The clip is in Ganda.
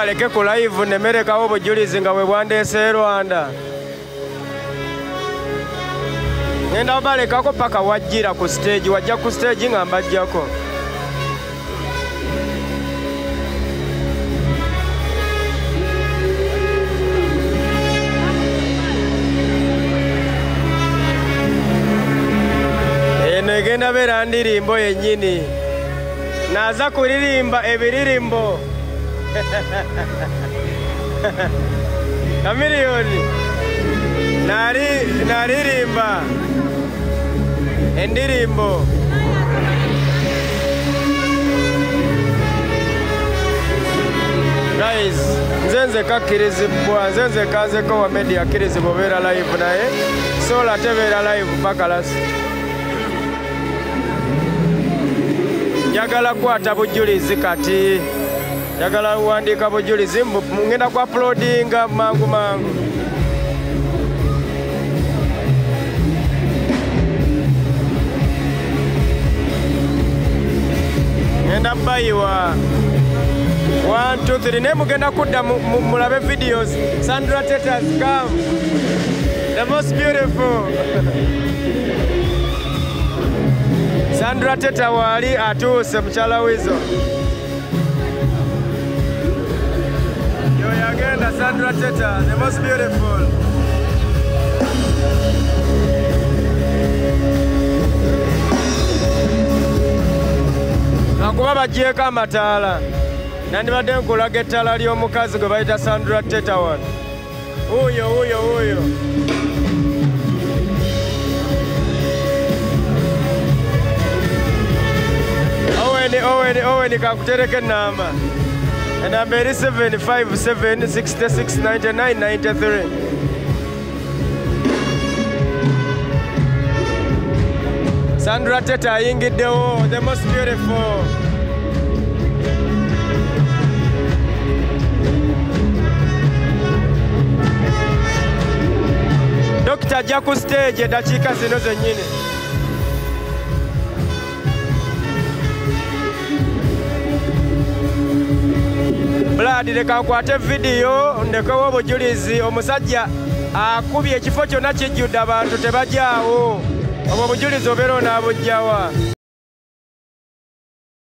mbaleke ku live nemerekawo obujulizi nga bwe bwandeese Rwanda. Ngenda balekako paka wajjira ku stage, wajja ku stage nga mbajjako. Eno egenda beera ndirimbo yennyini. Naza kuririmba ebiririmbo. Kamiliyoni. Naririmba endirimbo. Guys, nzenze kakirizibwa, nzenze kazeko wa media kirizibwa beera live naye. Sola tebeera live paka lasi. Njagala kwata bujulizi kati. Njagala uwandika bujulizi ngenda ku uploadinga mangu mangu. Ngenda bayiwa 1 2 3 ne mugenda kudda mulabe videos. Sandra Teta has come. The most beautiful. Sandra Teta wali atuuse mukyala wizo. Yo yagenda Sandra Teta, the most beautiful. Nakuba bagyeko amataala. Nandibadde nkulaga ettaala ly'omukazi gwe bayita Sandra Teta wano. Uyo. Owen kakutereka enamba. Enamba eri 757 66 99 93. Sandra Teta ayingiddewo, the most beautiful. Dokita ajja ku stage eddakiika zino zennyini. Blood leka nkwate video ndekewo obujulizi omusajja akubye ekifo kyonna kijjudde abantu tebajjaawo. Obwo obujulizi obeera onaabujjawa.